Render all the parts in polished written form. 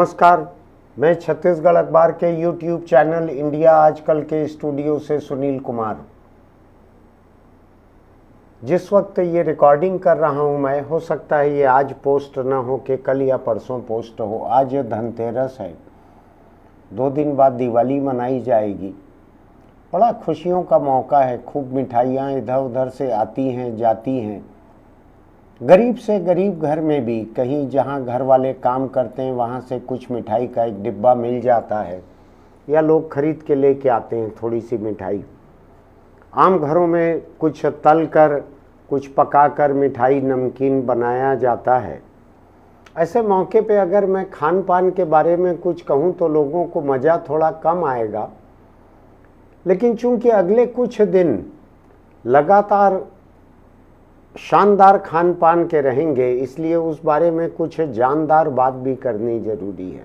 नमस्कार। मैं छत्तीसगढ़ अखबार के YouTube चैनल इंडिया आजकल के स्टूडियो से सुनील कुमार। जिस वक्त ये रिकॉर्डिंग कर रहा हूँ मैं, हो सकता है ये आज पोस्ट ना हो कि कल या परसों पोस्ट हो। आज धनतेरस है, 2 दिन बाद दिवाली मनाई जाएगी। बड़ा खुशियों का मौका है। खूब मिठाइयाँ इधर उधर से आती हैं जाती हैं। गरीब से गरीब घर में भी कहीं जहाँ घर वाले काम करते हैं वहाँ से कुछ मिठाई का एक डिब्बा मिल जाता है, या लोग खरीद के लेके आते हैं थोड़ी सी मिठाई। आम घरों में कुछ तल कर कुछ पका कर मिठाई नमकीन बनाया जाता है। ऐसे मौके पे अगर मैं खान पान के बारे में कुछ कहूँ तो लोगों को मज़ा थोड़ा कम आएगा, लेकिन चूंकि अगले कुछ दिन लगातार शानदार खान पान के रहेंगे, इसलिए उस बारे में कुछ जानदार बात भी करनी जरूरी है।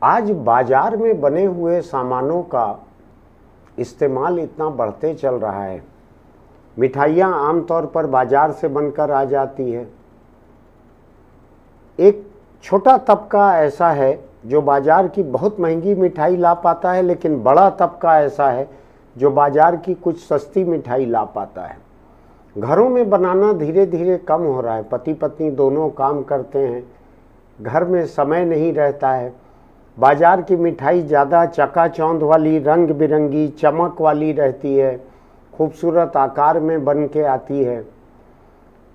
आज बाजार में बने हुए सामानों का इस्तेमाल इतना बढ़ते चल रहा है। मिठाइयाँ आमतौर पर बाजार से बनकर आ जाती है। एक छोटा तबका ऐसा है जो बाजार की बहुत महंगी मिठाई ला पाता है, लेकिन बड़ा तबका ऐसा है जो बाजार की कुछ सस्ती मिठाई ला पाता है। घरों में बनाना धीरे धीरे कम हो रहा है। पति पत्नी दोनों काम करते हैं, घर में समय नहीं रहता है। बाजार की मिठाई ज़्यादा चकाचौंध वाली, रंग बिरंगी, चमक वाली रहती है, खूबसूरत आकार में बन के आती है।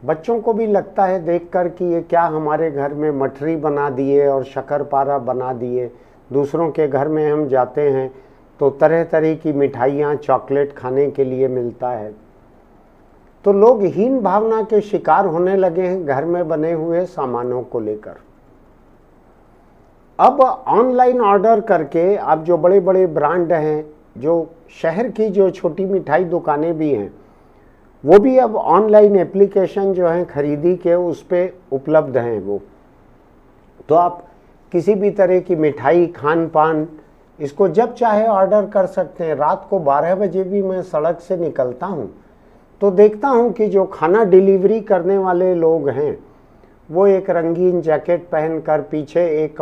बच्चों को भी लगता है देखकर कि ये क्या हमारे घर में मठरी बना दिए और शक्करपारा बना दिए। दूसरों के घर में हम जाते हैं तो तरह तरह की मिठाइयाँ, चॉकलेट खाने के लिए मिलता है। तो लोग हीन भावना के शिकार होने लगे हैं घर में बने हुए सामानों को लेकर। अब ऑनलाइन ऑर्डर करके अब जो बड़े बड़े ब्रांड हैं, जो शहर की जो छोटी मिठाई दुकानें भी हैं, वो भी अब ऑनलाइन एप्लीकेशन जो हैं खरीदी के उस पे उपलब्ध हैं। वो तो आप किसी भी तरह की मिठाई, खान पान, इसको जब चाहे ऑर्डर कर सकते हैं। रात को 12 बजे भी मैं सड़क से निकलता हूँ तो देखता हूँ कि जो खाना डिलीवरी करने वाले लोग हैं वो एक रंगीन जैकेट पहनकर पीछे एक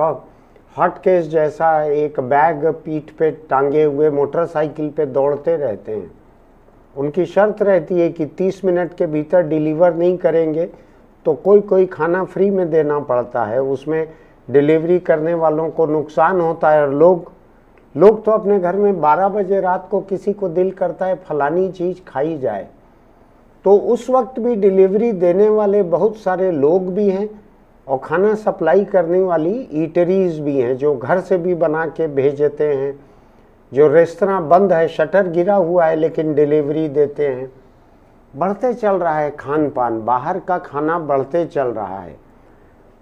हॉटकेस जैसा एक बैग पीठ पे टांगे हुए मोटरसाइकिल पे दौड़ते रहते हैं। उनकी शर्त रहती है कि 30 मिनट के भीतर डिलीवर नहीं करेंगे तो कोई खाना फ्री में देना पड़ता है। उसमें डिलीवरी करने वालों को नुकसान होता है। और लोग तो अपने घर में 12 बजे रात को किसी को दिल करता है फलानी चीज़ खाई जाए, तो उस वक्त भी डिलीवरी देने वाले बहुत सारे लोग भी हैं और खाना सप्लाई करने वाली ईटरीज भी हैं जो घर से भी बना के भेजते हैं। जो रेस्तरां बंद है, शटर गिरा हुआ है, लेकिन डिलीवरी देते हैं। बढ़ते चल रहा है खान पान, बाहर का खाना बढ़ते चल रहा है।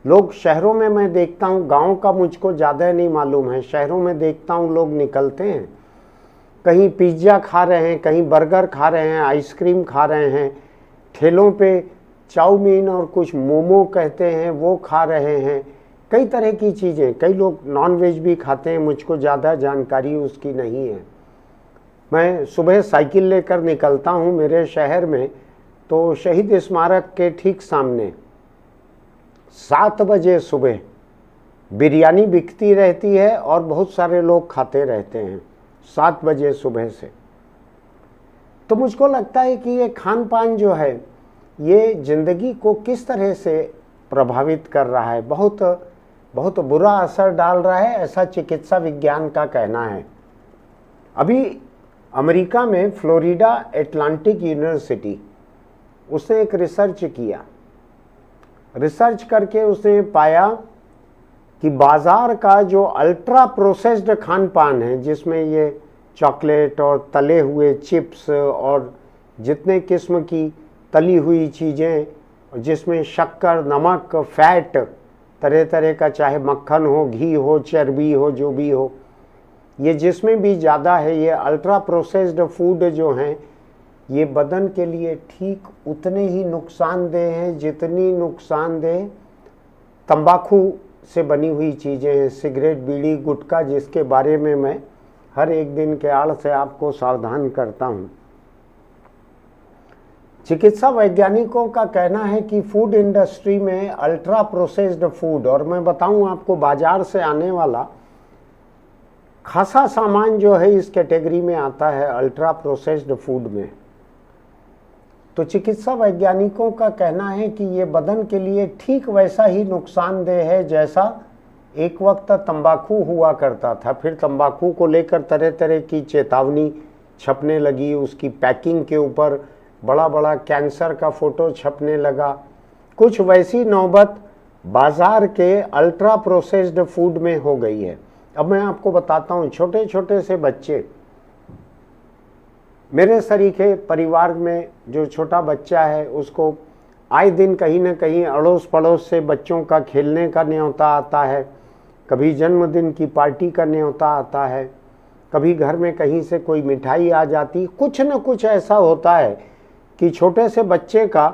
लोग शहरों में, मैं देखता हूँ, गांव का मुझको ज़्यादा नहीं मालूम है, शहरों में देखता हूँ लोग निकलते हैं, कहीं पिज्ज़ा खा रहे हैं, कहीं बर्गर खा रहे हैं, आइसक्रीम खा रहे हैं, ठेलों पे चाउमीन और कुछ मोमो कहते हैं वो खा रहे हैं, कई तरह की चीज़ें। कई लोग नॉनवेज भी खाते हैं, मुझको ज़्यादा जानकारी उसकी नहीं है। मैं सुबह साइकिल लेकर निकलता हूँ मेरे शहर में, तो शहीद स्मारक के ठीक सामने 7 बजे सुबह बिरयानी बिकती रहती है और बहुत सारे लोग खाते रहते हैं 7 बजे सुबह से। तो मुझको लगता है कि ये खान पान जो है ये ज़िंदगी को किस तरह से प्रभावित कर रहा है, बहुत बुरा असर डाल रहा है, ऐसा चिकित्सा विज्ञान का कहना है। अभी अमेरिका में फ्लोरिडा एटलांटिक यूनिवर्सिटी, उसने एक रिसर्च किया। रिसर्च करके उसने पाया कि बाज़ार का जो अल्ट्रा प्रोसेस्ड खान पान है, जिसमें ये चॉकलेट और तले हुए चिप्स और जितने किस्म की तली हुई चीज़ें, जिसमें शक्कर, नमक, फैट, तरह तरह का, चाहे मक्खन हो, घी हो, चर्बी हो, जो भी हो, ये जिसमें भी ज़्यादा है, ये अल्ट्रा प्रोसेस्ड फूड जो हैं ये बदन के लिए ठीक उतने ही नुकसानदेह हैं जितनी नुकसानदेह तंबाकू से बनी हुई चीज़ें हैं, सिगरेट, बीड़ी, गुटखा, जिसके बारे में मैं हर एक दिन के आड़ से आपको सावधान करता हूँ। चिकित्सा वैज्ञानिकों का कहना है कि फूड इंडस्ट्री में अल्ट्रा प्रोसेस्ड फूड, और मैं बताऊं आपको बाजार से आने वाला खासा सामान जो है इस कैटेगरी में आता है, अल्ट्रा प्रोसेस्ड फूड में। तो चिकित्सा वैज्ञानिकों का कहना है कि ये बदन के लिए ठीक वैसा ही नुकसानदेह है जैसा एक वक्त तंबाकू हुआ करता था। फिर तंबाकू को लेकर तरह तरह की चेतावनी छपने लगी, उसकी पैकिंग के ऊपर बड़ा बड़ा कैंसर का फोटो छपने लगा। कुछ वैसी नौबत बाजार के अल्ट्रा प्रोसेस्ड फूड में हो गई है। अब मैं आपको बताता हूँ, छोटे छोटे से बच्चे, मेरे सरीखे परिवार में जो छोटा बच्चा है उसको आए दिन कहीं ना कहीं अड़ोस पड़ोस से बच्चों का खेलने का न्योता आता है, कभी जन्मदिन की पार्टी का न्योता आता है, कभी घर में कहीं से कोई मिठाई आ जाती। कुछ न कुछ ऐसा होता है कि छोटे से बच्चे का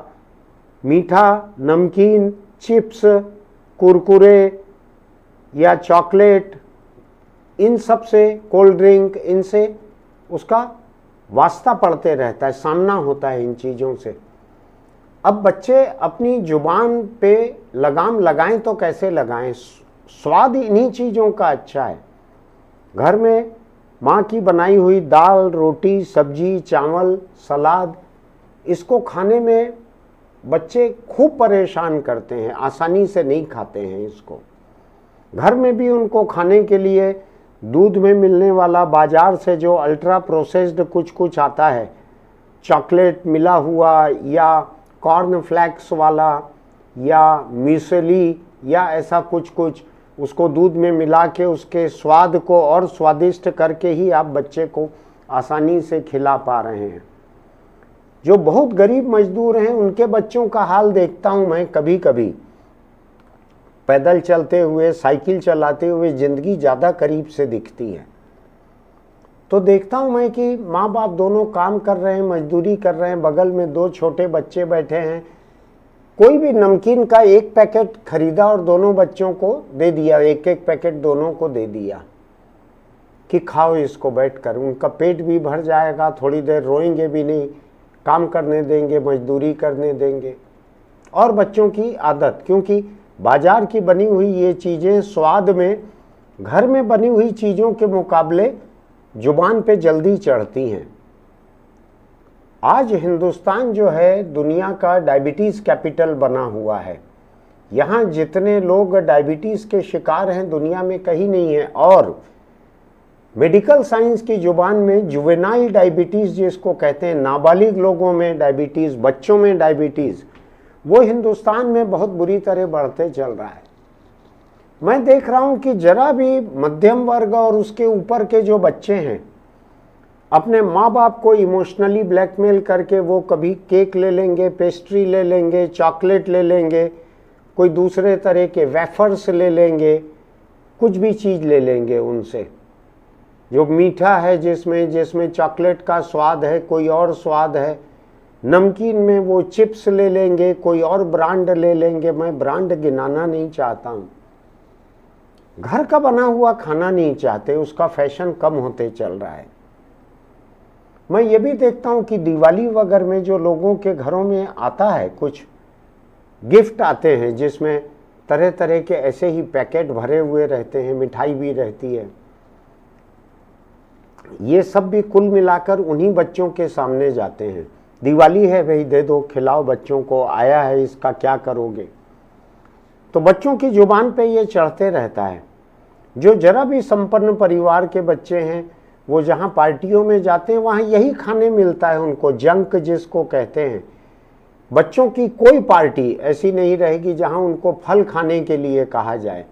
मीठा, नमकीन, चिप्स, कुरकुरे या चॉकलेट, इन सब से, कोल्ड ड्रिंक, इनसे उसका वास्ता पड़ते रहता है, सामना होता है इन चीज़ों से। अब बच्चे अपनी जुबान पे लगाम लगाएं तो कैसे लगाएं? स्वाद इन्हीं चीज़ों का अच्छा है। घर में माँ की बनाई हुई दाल, रोटी, सब्जी, चावल, सलाद, इसको खाने में बच्चे खूब परेशान करते हैं, आसानी से नहीं खाते हैं इसको। घर में भी उनको खाने के लिए दूध में मिलने वाला बाजार से जो अल्ट्रा प्रोसेस्ड कुछ कुछ आता है, चॉकलेट मिला हुआ या कॉर्न फ्लैक्स वाला या म्यूसली या ऐसा कुछ कुछ, उसको दूध में मिला के उसके स्वाद को और स्वादिष्ट करके ही आप बच्चे को आसानी से खिला पा रहे हैं। जो बहुत गरीब मजदूर हैं उनके बच्चों का हाल देखता हूँ मैं कभी कभी, पैदल चलते हुए, साइकिल चलाते हुए ज़िंदगी ज़्यादा करीब से दिखती है। तो देखता हूँ मैं कि माँ बाप दोनों काम कर रहे हैं, मजदूरी कर रहे हैं, बगल में दो छोटे बच्चे बैठे हैं, कोई भी नमकीन का एक पैकेट खरीदा और दोनों बच्चों को दे दिया, एक एक पैकेट दोनों को दे दिया कि खाओ इसको बैठकर, उनका पेट भी भर जाएगा, थोड़ी देर रोएंगे भी नहीं, काम करने देंगे, मजदूरी करने देंगे। और बच्चों की आदत, क्योंकि बाजार की बनी हुई ये चीज़ें स्वाद में घर में बनी हुई चीज़ों के मुकाबले जुबान पे जल्दी चढ़ती हैं। आज हिंदुस्तान जो है दुनिया का डायबिटीज़ कैपिटल बना हुआ है। यहाँ जितने लोग डायबिटीज़ के शिकार हैं दुनिया में कहीं नहीं है। और मेडिकल साइंस की जुबान में जुवेनाइल डायबिटीज़ जिसको कहते हैं, नाबालिग लोगों में डायबिटीज़, बच्चों में डायबिटीज़, वो हिंदुस्तान में बहुत बुरी तरह बढ़ते चल रहा है। मैं देख रहा हूँ कि जरा भी मध्यम वर्ग और उसके ऊपर के जो बच्चे हैं, अपने माँ बाप को इमोशनली ब्लैकमेल करके वो कभी केक ले लेंगे, पेस्ट्री ले लेंगे, चॉकलेट ले लेंगे, कोई दूसरे तरह के वेफर्स ले लेंगे, कुछ भी चीज़ ले लेंगे उनसे जो मीठा है, जिसमें चॉकलेट का स्वाद है, कोई और स्वाद है। नमकीन में वो चिप्स ले लेंगे, कोई और ब्रांड ले लेंगे। मैं ब्रांड गिनाना नहीं चाहता हूँ। घर का बना हुआ खाना नहीं चाहते, उसका फैशन कम होते चल रहा है। मैं ये भी देखता हूँ कि दिवाली वगैरह में जो लोगों के घरों में आता है, कुछ गिफ्ट आते हैं जिसमें तरह तरह के ऐसे ही पैकेट भरे हुए रहते हैं, मिठाई भी रहती है। ये सब भी कुल मिलाकर उन्हीं बच्चों के सामने जाते हैं। दिवाली है भाई, दे दो, खिलाओ बच्चों को, आया है, इसका क्या करोगे। तो बच्चों की जुबान पे ये चढ़ते रहता है। जो जरा भी संपन्न परिवार के बच्चे हैं वो जहाँ पार्टियों में जाते हैं वहाँ यही खाने मिलता है उनको, जंक जिसको कहते हैं। बच्चों की कोई पार्टी ऐसी नहीं रहेगी जहाँ उनको फल खाने के लिए कहा जाए,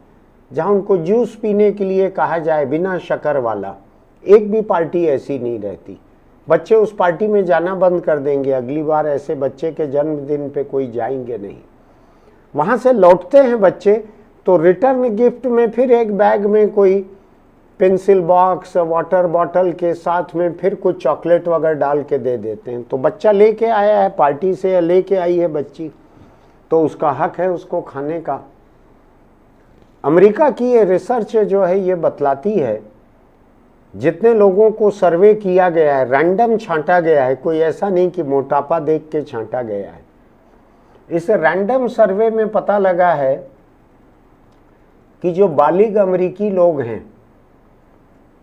जहाँ उनको जूस पीने के लिए कहा जाए बिना शक्कर वाला। एक भी पार्टी ऐसी नहीं रहती। बच्चे उस पार्टी में जाना बंद कर देंगे, अगली बार ऐसे बच्चे के जन्मदिन पे कोई जाएंगे नहीं। वहाँ से लौटते हैं बच्चे तो रिटर्न गिफ्ट में फिर एक बैग में कोई पेंसिल बॉक्स, वाटर बॉटल के साथ में फिर कुछ चॉकलेट वगैरह डाल के दे देते हैं। तो बच्चा लेके आया है पार्टी से या लेके आई है बच्ची, तो उसका हक है उसको खाने का। अमेरिका की ये रिसर्च जो है ये बतलाती है जितने लोगों को सर्वे किया गया है, रैंडम छांटा गया है, कोई ऐसा नहीं कि मोटापा देख के छांटा गया है। इस रैंडम सर्वे में पता लगा है कि जो बालिग अमेरिकी लोग हैं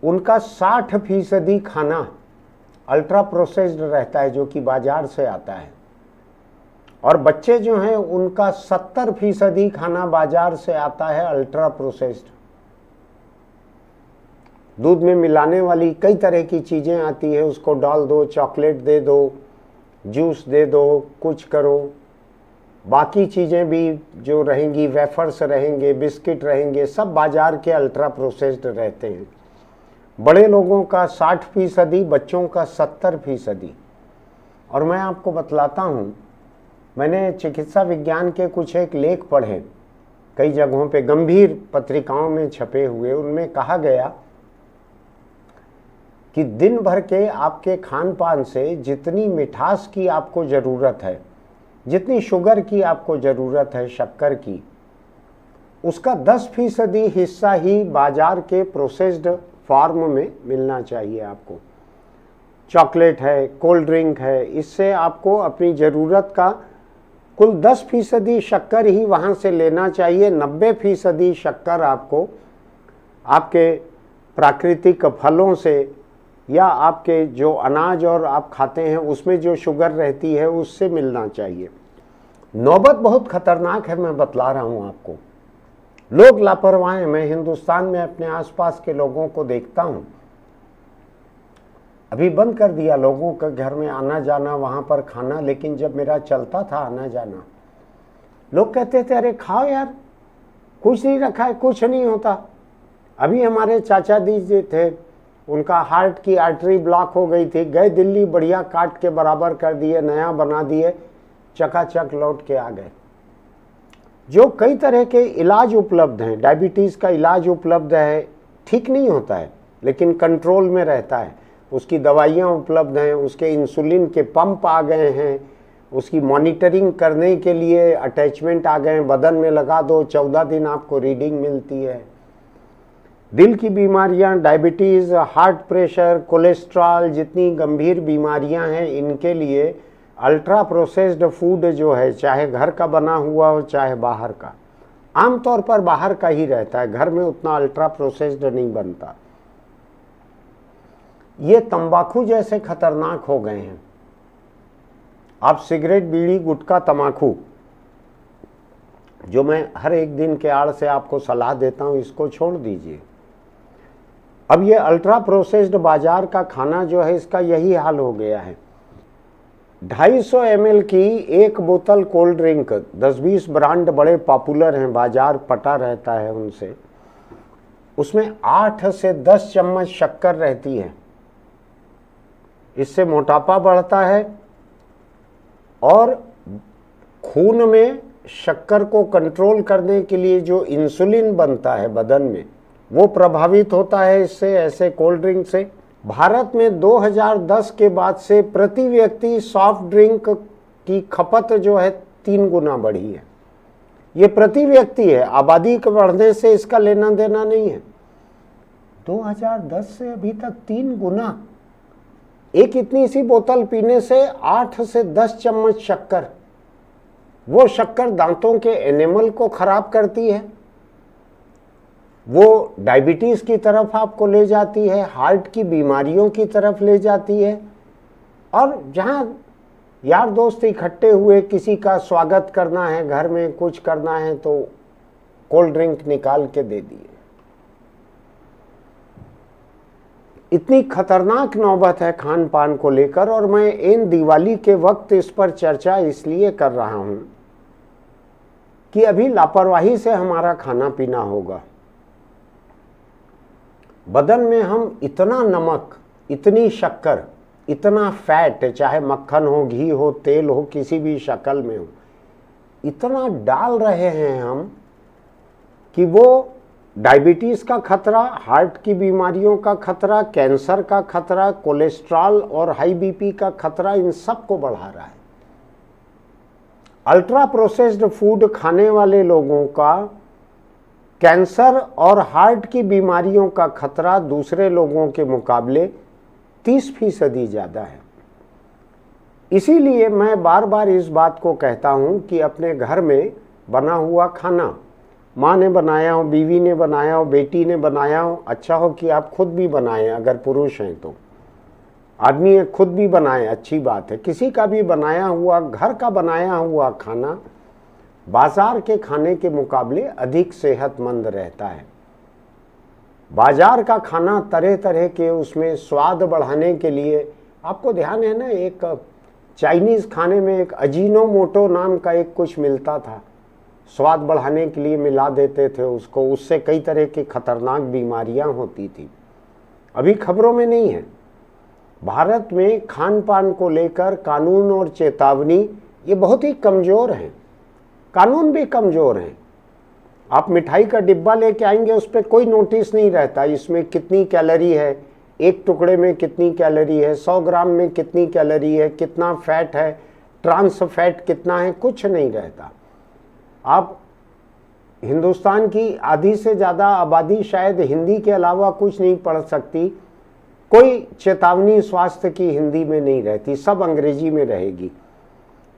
उनका 60% खाना अल्ट्रा प्रोसेस्ड रहता है, जो कि बाजार से आता है, और बच्चे जो हैं उनका 70% खाना बाजार से आता है अल्ट्रा प्रोसेस्ड। दूध में मिलाने वाली कई तरह की चीज़ें आती है, उसको डाल दो, चॉकलेट दे दो, जूस दे दो, कुछ करो। बाकी चीज़ें भी जो रहेंगी, वेफर्स रहेंगे, बिस्किट रहेंगे, सब बाजार के अल्ट्रा प्रोसेस्ड रहते हैं। बड़े लोगों का 60%, बच्चों का 70%। और मैं आपको बतलाता हूँ, मैंने चिकित्सा विज्ञान के कुछ एक लेख पढ़े कई जगहों पे, गंभीर पत्रिकाओं में छपे हुए। उनमें कहा गया कि दिन भर के आपके खान पान से जितनी मिठास की आपको ज़रूरत है, जितनी शुगर की आपको ज़रूरत है, शक्कर की, उसका 10% हिस्सा ही बाजार के प्रोसेस्ड फॉर्म में मिलना चाहिए आपको। चॉकलेट है, कोल्ड ड्रिंक है, इससे आपको अपनी ज़रूरत का कुल 10% शक्कर ही वहाँ से लेना चाहिए। 90% शक्कर आपको आपके प्राकृतिक फलों से या आपके जो अनाज और आप खाते हैं उसमें जो शुगर रहती है उससे मिलना चाहिए। नौबत बहुत खतरनाक है, मैं बतला रहा हूँ आपको। लोग लापरवाह हैं। मैं हिंदुस्तान में अपने आसपास के लोगों को देखता हूँ, अभी बंद कर दिया लोगों का घर में आना जाना, वहाँ पर खाना, लेकिन जब मेरा चलता था आना जाना, लोग कहते थे अरे खाओ यार, कुछ नहीं रखा है, कुछ नहीं होता। अभी हमारे चाचा जी थे, उनका हार्ट की आर्टरी ब्लॉक हो गई थी, गए दिल्ली, बढ़िया काट के बराबर कर दिए, नया बना दिए, चकाचक लौट के आ गए। जो कई तरह के इलाज उपलब्ध हैं, डायबिटीज़ का इलाज उपलब्ध है, ठीक नहीं होता है लेकिन कंट्रोल में रहता है, उसकी दवाइयाँ उपलब्ध हैं, उसके इंसुलिन के पंप आ गए हैं, उसकी मॉनिटरिंग करने के लिए अटैचमेंट आ गए हैं, बदन में लगा दो, 14 दिन आपको रीडिंग मिलती है। दिल की बीमारियां, डायबिटीज़, हार्ट प्रेशर, कोलेस्ट्रॉल, जितनी गंभीर बीमारियां हैं, इनके लिए अल्ट्रा प्रोसेस्ड फूड जो है, चाहे घर का बना हुआ हो चाहे बाहर का, आमतौर पर बाहर का ही रहता है, घर में उतना अल्ट्रा प्रोसेस्ड नहीं बनता। ये तंबाकू जैसे खतरनाक हो गए हैं। आप सिगरेट, बीड़ी, गुटखा, तंबाकू, जो मैं हर एक दिन के आड़ से आपको सलाह देता हूं, इसको छोड़ दीजिए। अब ये अल्ट्रा प्रोसेस्ड बाजार का खाना जो है, इसका यही हाल हो गया है। 250 ml की एक बोतल कोल्ड ड्रिंक, 10-20 ब्रांड बड़े पॉपुलर हैं, बाजार पटा रहता है उनसे, उसमें 8 से 10 चम्मच शक्कर रहती है। इससे मोटापा बढ़ता है और खून में शक्कर को कंट्रोल करने के लिए जो इंसुलिन बनता है बदन में, वो प्रभावित होता है इससे, ऐसे कोल्ड ड्रिंक से। भारत में 2010 के बाद से प्रति व्यक्ति सॉफ्ट ड्रिंक की खपत जो है 3 गुना बढ़ी है। ये प्रति व्यक्ति है, आबादी के बढ़ने से इसका लेना देना नहीं है। 2010 से अभी तक 3 गुना। एक इतनी सी बोतल पीने से 8 से 10 चम्मच शक्कर, वो शक्कर दांतों के एनेमल को खराब करती है, वो डायबिटीज़ की तरफ आपको ले जाती है, हार्ट की बीमारियों की तरफ ले जाती है। और जहाँ यार दोस्त इकट्ठे हुए, किसी का स्वागत करना है, घर में कुछ करना है, तो कोल्ड ड्रिंक निकाल के दे दिए। इतनी खतरनाक नौबत है खान पान को लेकर। और मैं इन दिवाली के वक्त इस पर चर्चा इसलिए कर रहा हूं कि अभी लापरवाही से हमारा खाना पीना होगा। बदन में हम इतना नमक, इतनी शक्कर, इतना फैट, चाहे मक्खन हो, घी हो, तेल हो, किसी भी शक्ल में हो, इतना डाल रहे हैं हम कि वो डायबिटीज़ का खतरा, हार्ट की बीमारियों का खतरा, कैंसर का खतरा, कोलेस्ट्रॉल और हाई बीपी का खतरा, इन सब को बढ़ा रहा है। अल्ट्रा प्रोसेस्ड फूड खाने वाले लोगों का कैंसर और हार्ट की बीमारियों का खतरा दूसरे लोगों के मुकाबले 30% ज़्यादा है। इसीलिए मैं बार बार इस बात को कहता हूँ कि अपने घर में बना हुआ खाना, माँ ने बनाया हो, बीवी ने बनाया हो, बेटी ने बनाया हो, अच्छा हो कि आप खुद भी बनाएं। अगर पुरुष हैं तो आदमी खुद भी बनाए, अच्छी बात है। किसी का भी बनाया हुआ, घर का बनाया हुआ खाना बाजार के खाने के मुकाबले अधिक सेहतमंद रहता है। बाजार का खाना तरह तरह के उसमें स्वाद बढ़ाने के लिए, आपको ध्यान है ना, एक चाइनीज़ खाने में एक अजीनोमोटो नाम का एक कुछ मिलता था, स्वाद बढ़ाने के लिए मिला देते थे उसको, उससे कई तरह की खतरनाक बीमारियां होती थी। अभी खबरों में नहीं है। भारत में खान पान को लेकर कानून और चेतावनी ये बहुत ही कमज़ोर हैं, कानून भी कमज़ोर हैं। आप मिठाई का डिब्बा लेके आएंगे, उस पर कोई नोटिस नहीं रहता इसमें कितनी कैलोरी है, एक टुकड़े में कितनी कैलोरी है, 100 ग्राम में कितनी कैलोरी है, कितना फैट है, ट्रांस फैट कितना है, कुछ नहीं रहता। आप हिंदुस्तान की आधी से ज़्यादा आबादी शायद हिंदी के अलावा कुछ नहीं पढ़ सकती, कोई चेतावनी स्वास्थ्य की हिंदी में नहीं रहती, सब अंग्रेजी में रहेगी।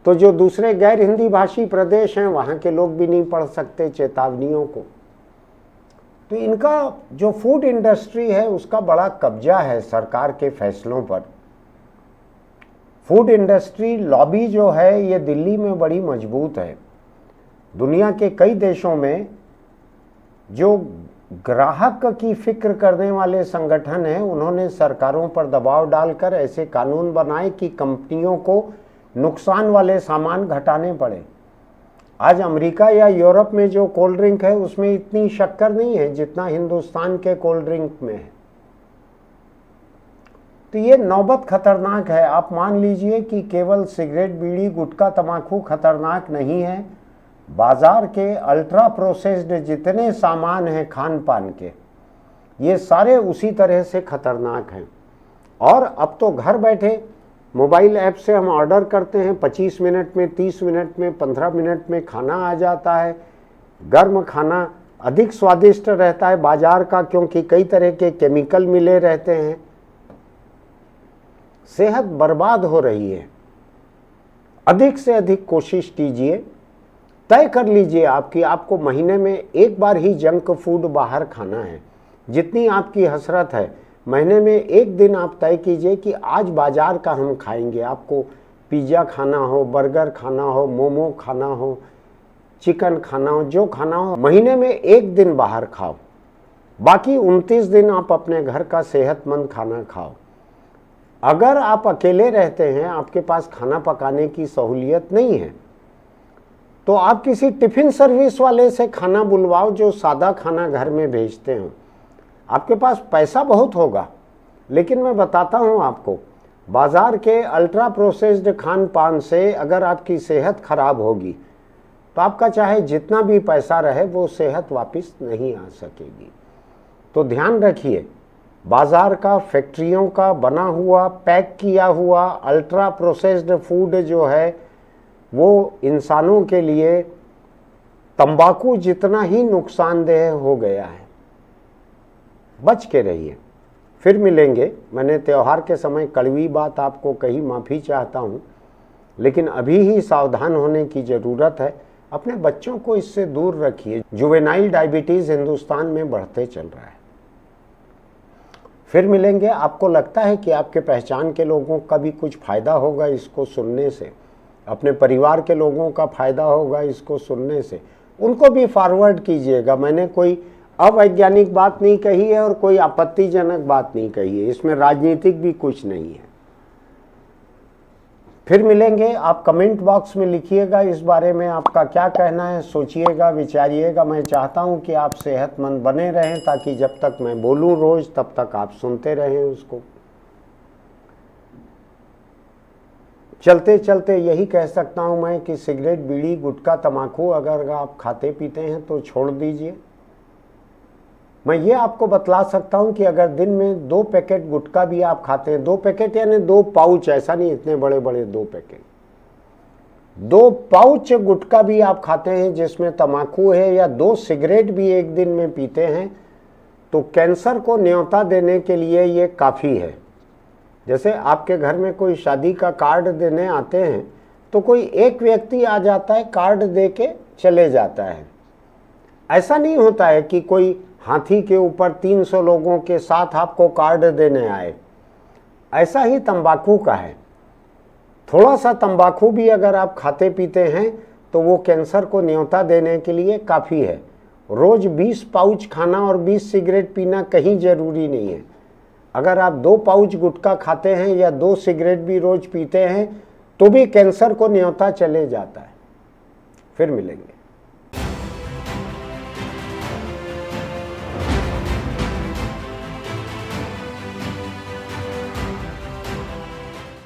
तो जो दूसरे गैर हिंदी भाषी प्रदेश हैं वहाँ के लोग भी नहीं पढ़ सकते चेतावनियों को। तो इनका जो फूड इंडस्ट्री है उसका बड़ा कब्जा है सरकार के फैसलों पर। फूड इंडस्ट्री लॉबी जो है ये दिल्ली में बड़ी मजबूत है। दुनिया के कई देशों में जो ग्राहक की फिक्र करने वाले संगठन हैं उन्होंने सरकारों पर दबाव डालकर ऐसे कानून बनाए कि कंपनियों को नुकसान वाले सामान घटाने पड़े। आज अमेरिका या यूरोप में जो कोल्ड ड्रिंक है उसमें इतनी शक्कर नहीं है जितना हिंदुस्तान के कोल्ड ड्रिंक में है। तो ये नौबत खतरनाक है। आप मान लीजिए कि केवल सिगरेट, बीड़ी, गुटखा, तंबाकू खतरनाक नहीं है, बाजार के अल्ट्रा प्रोसेस्ड जितने सामान हैं खान पान के, ये सारे उसी तरह से खतरनाक हैं। और अब तो घर बैठे मोबाइल ऐप से हम ऑर्डर करते हैं, 25 मिनट में, 30 मिनट में, 15 मिनट में खाना आ जाता है। गर्म खाना अधिक स्वादिष्ट रहता है बाजार का, क्योंकि कई तरह के केमिकल मिले रहते हैं। सेहत बर्बाद हो रही है। अधिक से अधिक कोशिश कीजिए, तय कर लीजिए आपको महीने में एक बार ही जंक फूड बाहर खाना है। जितनी आपकी हसरत है, महीने में एक दिन आप तय कीजिए कि आज बाजार का हम खाएंगे। आपको पिज़्ज़ा खाना हो, बर्गर खाना हो, मोमो खाना हो, चिकन खाना हो, जो खाना हो, महीने में एक दिन बाहर खाओ, बाकी 29 दिन आप अपने घर का सेहतमंद खाना खाओ। अगर आप अकेले रहते हैं, आपके पास खाना पकाने की सहूलियत नहीं है, तो आप किसी टिफ़िन सर्विस वाले से खाना बुलवाओ जो सादा खाना घर में भेजते हो। आपके पास पैसा बहुत होगा, लेकिन मैं बताता हूँ आपको, बाज़ार के अल्ट्रा प्रोसेस्ड खान पान से अगर आपकी सेहत खराब होगी तो आपका चाहे जितना भी पैसा रहे वो सेहत वापस नहीं आ सकेगी। तो ध्यान रखिए, बाज़ार का, फैक्ट्रियों का बना हुआ, पैक किया हुआ अल्ट्रा प्रोसेस्ड फूड जो है वो इंसानों के लिए तंबाकू जितना ही नुकसानदेह हो गया है। बच के रहिए। फिर मिलेंगे। मैंने त्योहार के समय कड़वी बात आपको कही, माफ़ी चाहता हूँ, लेकिन अभी ही सावधान होने की ज़रूरत है। अपने बच्चों को इससे दूर रखिए। जुवेनाइल डायबिटीज़ हिंदुस्तान में बढ़ते चल रहा है। फिर मिलेंगे। आपको लगता है कि आपके पहचान के लोगों का भी कुछ फ़ायदा होगा इसको सुनने से, अपने परिवार के लोगों का फ़ायदा होगा इसको सुनने से, उनको भी फॉरवर्ड कीजिएगा। मैंने कोई अवैज्ञानिक बात नहीं कही है और कोई आपत्तिजनक बात नहीं कही है, इसमें राजनीतिक भी कुछ नहीं है। फिर मिलेंगे। आप कमेंट बॉक्स में लिखिएगा इस बारे में आपका क्या कहना है, सोचिएगा, विचारिएगा। मैं चाहता हूं कि आप सेहतमंद बने रहें, ताकि जब तक मैं बोलूं रोज़ तब तक आप सुनते रहें उसको। चलते चलते यही कह सकता हूं मैं कि सिगरेट, बीड़ी, गुटखा, तम्बाकू अगर आप खाते पीते हैं तो छोड़ दीजिए। मैं ये आपको बतला सकता हूं कि अगर दिन में 2 पैकेट गुटखा भी आप खाते हैं, 2 पैकेट यानी 2 पाउच, ऐसा नहीं इतने बड़े बड़े 2 पैकेट, 2 पाउच गुटखा भी आप खाते हैं जिसमें तम्बाकू है, या 2 सिगरेट भी एक दिन में पीते हैं, तो कैंसर को न्योता देने के लिए ये काफ़ी है। जैसे आपके घर में कोई शादी का कार्ड देने आते हैं तो कोई एक व्यक्ति आ जाता है, कार्ड दे के चले जाता है। ऐसा नहीं होता है कि कोई हाथी के ऊपर 300 लोगों के साथ आपको कार्ड देने आए। ऐसा ही तंबाकू का है। थोड़ा सा तंबाकू भी अगर आप खाते पीते हैं तो वो कैंसर को न्योता देने के लिए काफ़ी है। रोज़ 20 पाउच खाना और 20 सिगरेट पीना कहीं ज़रूरी नहीं है। अगर आप 2 पाउच गुटखा खाते हैं या 2 सिगरेट भी रोज़ पीते हैं तो भी कैंसर को न्योता चले जाता है। फिर मिलेंगे।